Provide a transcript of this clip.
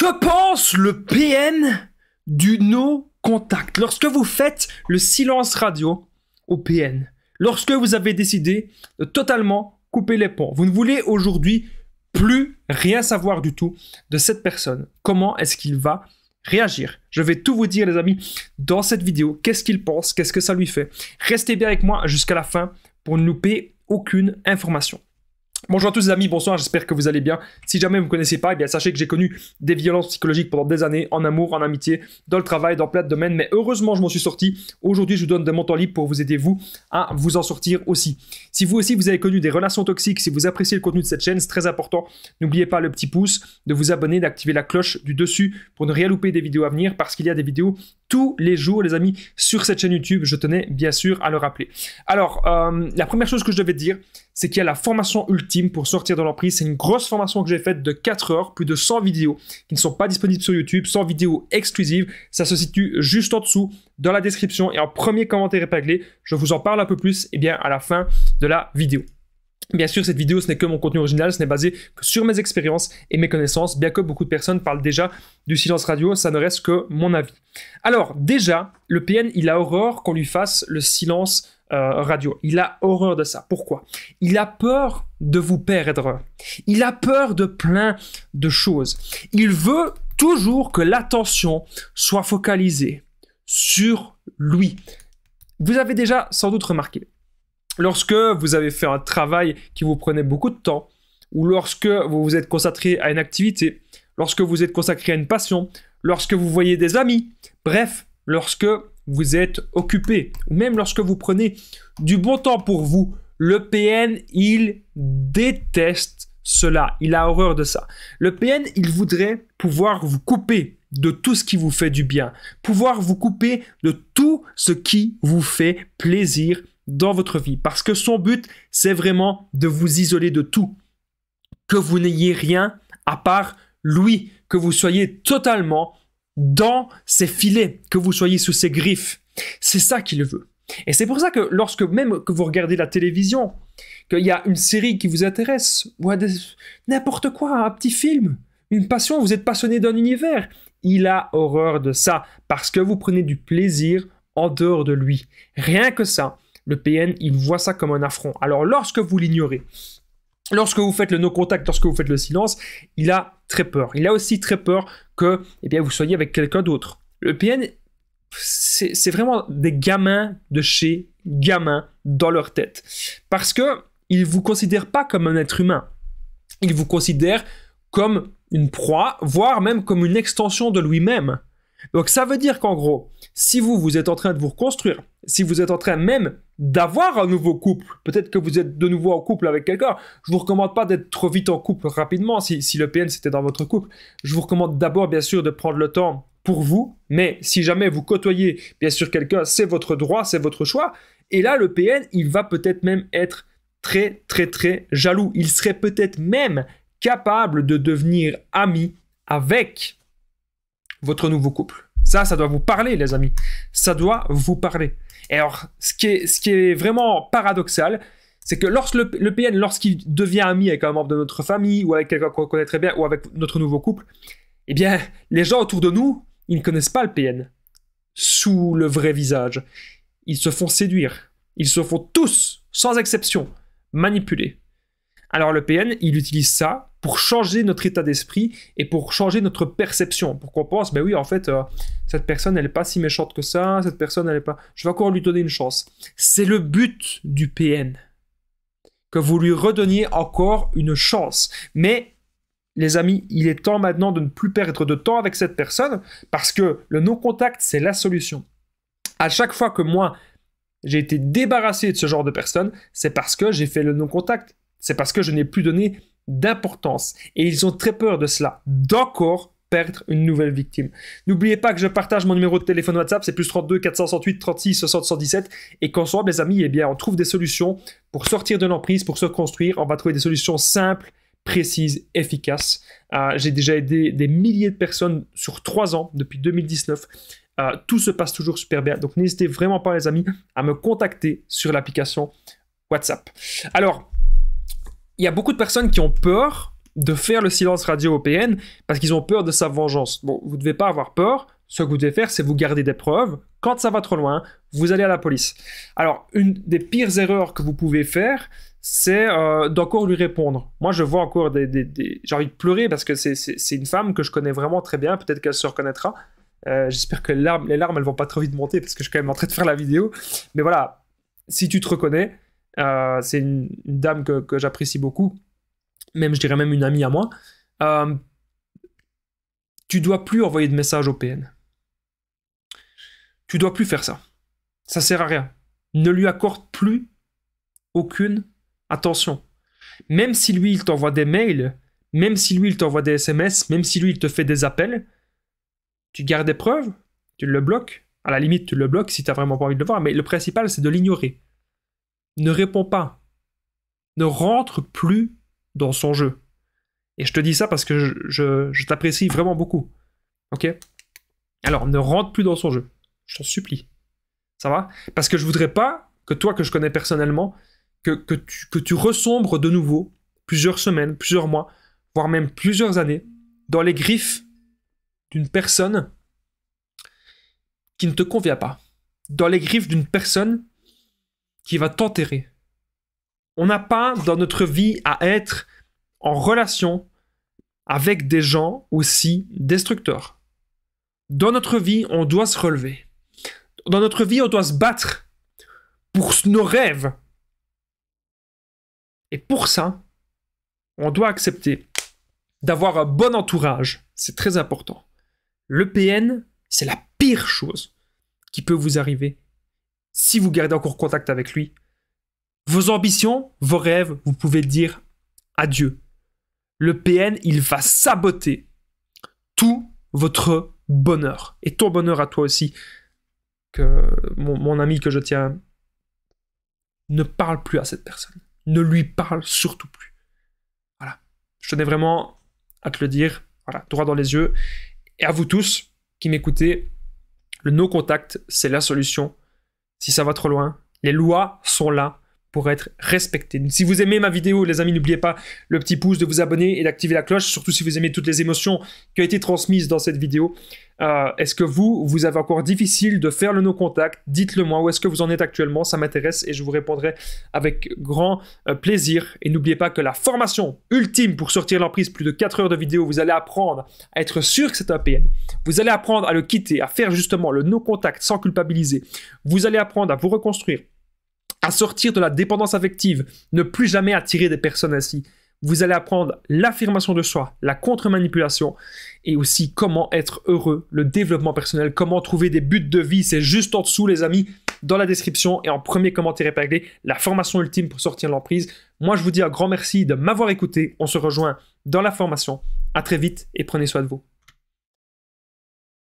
Que pense le PN du no contact lorsque vous faites le silence radio au PN? Lorsque vous avez décidé de totalement couper les ponts, vous ne voulez aujourd'hui plus rien savoir du tout de cette personne. Comment est-ce qu'il va réagir? Je vais tout vous dire les amis dans cette vidéo. Qu'est-ce qu'il pense? Qu'est-ce que ça lui fait? Restez bien avec moi jusqu'à la fin pour ne louper aucune information. Bonjour à tous les amis, bonsoir, j'espère que vous allez bien. Si jamais vous ne me connaissez pas, eh bien sachez que j'ai connu des violences psychologiques pendant des années, en amour, en amitié, dans le travail, dans plein de domaines, mais heureusement je m'en suis sorti. Aujourd'hui je vous donne de mon temps libre pour vous aider vous à vous en sortir aussi. Si vous aussi vous avez connu des relations toxiques, si vous appréciez le contenu de cette chaîne, c'est très important. N'oubliez pas le petit pouce, de vous abonner, d'activer la cloche du dessus pour ne rien louper des vidéos à venir, parce qu'il y a des vidéos tous les jours les amis sur cette chaîne YouTube, je tenais bien sûr à le rappeler. Alors la première chose que je devais te dire, c'est qu'il y a la formation ultime pour sortir de l'emprise. C'est une grosse formation que j'ai faite de 4 heures, plus de 100 vidéos qui ne sont pas disponibles sur YouTube, 100 vidéos exclusives. Ça se situe juste en dessous, dans la description et en premier commentaire épinglé. Je vous en parle un peu plus à la fin de la vidéo. Bien sûr, cette vidéo, ce n'est que mon contenu original, ce n'est basé que sur mes expériences et mes connaissances, bien que beaucoup de personnes parlent déjà du silence radio, ça ne reste que mon avis. Alors, déjà, le PN, il a horreur qu'on lui fasse le silence radio. Il a horreur de ça. Pourquoi? Il a peur de vous perdre. Il a peur de plein de choses. Il veut toujours que l'attention soit focalisée sur lui. Vous avez déjà sans doute remarqué, lorsque vous avez fait un travail qui vous prenait beaucoup de temps, ou lorsque vous vous êtes consacré à une activité, lorsque vous êtes consacré à une passion, lorsque vous voyez des amis, bref, lorsque vous êtes occupé, ou même lorsque vous prenez du bon temps pour vous, le PN, il déteste cela, il a horreur de ça. Le PN, il voudrait pouvoir vous couper de tout ce qui vous fait du bien, pouvoir vous couper de tout ce qui vous fait plaisir dans votre vie, parce que son but, c'est vraiment de vous isoler de tout, que vous n'ayez rien à part lui, que vous soyez totalement dans ses filets, que vous soyez sous ses griffes. C'est ça qu'il veut. Et c'est pour ça que lorsque même que vous regardez la télévision, qu'il y a une série qui vous intéresse, ou n'importe quoi, un petit film, une passion, vous êtes passionné d'un univers, il a horreur de ça, parce que vous prenez du plaisir en dehors de lui. Rien que ça, le PN, il voit ça comme un affront. Alors lorsque vous l'ignorez, lorsque vous faites le no-contact, lorsque vous faites le silence, il a très peur. Il a aussi très peur que vous soyez avec quelqu'un d'autre. Le PN, c'est vraiment des gamins de chez gamins dans leur tête. Parce qu'ils ne vous considèrent pas comme un être humain. Ils vous considèrent comme une proie, voire même comme une extension de lui-même. Donc ça veut dire qu'en gros, si vous êtes en train de vous reconstruire, si vous êtes en train même d'avoir un nouveau couple, peut-être que vous êtes de nouveau en couple avec quelqu'un, je vous recommande pas d'être trop vite en couple rapidement si le PN c'était dans votre couple. Je vous recommande d'abord bien sûr de prendre le temps pour vous, mais si jamais vous côtoyez bien sûr quelqu'un, c'est votre droit, c'est votre choix. Et là le PN, il va peut-être même être très très très jaloux. Il serait peut-être même capable de devenir ami avec votre nouveau couple. Ça doit vous parler les amis. Ça doit vous parler. Et alors, ce qui est vraiment paradoxal, c'est que le PN, lorsqu'il devient ami avec un membre de notre famille, ou avec quelqu'un qu'on connaît très bien, ou avec notre nouveau couple, eh bien, les gens autour de nous, ils ne connaissent pas le PN sous le vrai visage. Ils se font séduire. Ils se font tous, sans exception, manipuler. Alors le PN, il utilise ça pour changer notre état d'esprit et pour changer notre perception. Pour qu'on pense, ben oui, en fait, cette personne, elle n'est pas si méchante que ça, cette personne, elle n'est pas... Je vais encore lui donner une chance. C'est le but du PN. Que vous lui redonniez encore une chance. Mais, les amis, il est temps maintenant de ne plus perdre de temps avec cette personne parce que le non-contact, c'est la solution. À chaque fois que moi, j'ai été débarrassé de ce genre de personne, c'est parce que j'ai fait le non-contact. C'est parce que je n'ai plus donné d'importance. Et ils ont très peur de cela, d'encore perdre une nouvelle victime. N'oubliez pas que je partage mon numéro de téléphone WhatsApp, c'est plus 32 468 36 60 117. Et qu'ensemble, les amis, eh bien, on trouve des solutions pour sortir de l'emprise, pour se construire. On va trouver des solutions simples, précises, efficaces. J'ai déjà aidé des milliers de personnes sur 3 ans, depuis 2019. Tout se passe toujours super bien. Donc, n'hésitez vraiment pas, les amis, à me contacter sur l'application WhatsApp. Alors, il y a beaucoup de personnes qui ont peur de faire le silence radio au PN parce qu'ils ont peur de sa vengeance. Bon, vous ne devez pas avoir peur. Ce que vous devez faire, c'est vous garder des preuves. Quand ça va trop loin, vous allez à la police. Alors, une des pires erreurs que vous pouvez faire, c'est d'encore lui répondre. Moi, je vois encore j'ai envie de pleurer parce que c'est une femme que je connais vraiment très bien. Peut-être qu'elle se reconnaîtra. J'espère que les larmes, elles vont pas trop vite monter parce que je suis quand même en train de faire la vidéo. Mais voilà, si tu te reconnais, c'est une dame que j'apprécie beaucoup. Même, je dirais même une amie à moi. Tu dois plus envoyer de messages au PN. Tu dois plus faire ça. Ça sert à rien. Ne lui accorde plus aucune attention. Même si lui, il t'envoie des mails, même si lui, il t'envoie des SMS, même si lui, il te fait des appels, tu gardes des preuves, tu le bloques. À la limite, tu le bloques si tu n'as vraiment pas envie de le voir, mais le principal, c'est de l'ignorer. Ne réponds pas. Ne rentre plus dans son jeu. Et je te dis ça parce que je t'apprécie vraiment beaucoup. Ok ? Alors, ne rentre plus dans son jeu. Je t'en supplie. Ça va ? Parce que je voudrais pas que toi, que je connais personnellement, que tu ressombres de nouveau, plusieurs semaines, plusieurs mois, voire même plusieurs années, dans les griffes d'une personne qui ne te convient pas. Dans les griffes d'une personne qui va t'enterrer. On n'a pas dans notre vie à être en relation avec des gens aussi destructeurs. Dans notre vie, on doit se relever. Dans notre vie, on doit se battre pour nos rêves. Et pour ça, on doit accepter d'avoir un bon entourage. C'est très important. Le PN, c'est la pire chose qui peut vous arriver si vous gardez encore contact avec lui. Vos ambitions, vos rêves, vous pouvez dire adieu. Le PN, il va saboter tout votre bonheur. Et ton bonheur à toi aussi. Que mon ami que je tiens, ne parle plus à cette personne. Ne lui parle surtout plus. Voilà. Je tenais vraiment à te le dire. Voilà, droit dans les yeux. Et à vous tous qui m'écoutez, le no contact, c'est la solution. Si ça va trop loin, les lois sont là pour être respectées. Donc, si vous aimez ma vidéo, les amis, n'oubliez pas le petit pouce, de vous abonner et d'activer la cloche, surtout si vous aimez toutes les émotions qui ont été transmises dans cette vidéo. Est-ce que vous avez encore difficile de faire le no contact? Dites-le moi, où est-ce que vous en êtes actuellement? Ça m'intéresse et je vous répondrai avec grand plaisir. Et n'oubliez pas que la formation ultime pour sortir l'emprise, plus de 4 heures de vidéo, vous allez apprendre à être sûr que c'est un PN. Vous allez apprendre à le quitter, à faire justement le no contact sans culpabiliser. Vous allez apprendre à vous reconstruire, à sortir de la dépendance affective, ne plus jamais attirer des personnes ainsi. Vous allez apprendre l'affirmation de soi, la contre-manipulation et aussi comment être heureux, le développement personnel, comment trouver des buts de vie. C'est juste en dessous, les amis, dans la description et en premier commentaire épinglé, la formation ultime pour sortir de l'emprise. Moi, je vous dis un grand merci de m'avoir écouté. On se rejoint dans la formation. À très vite et prenez soin de vous.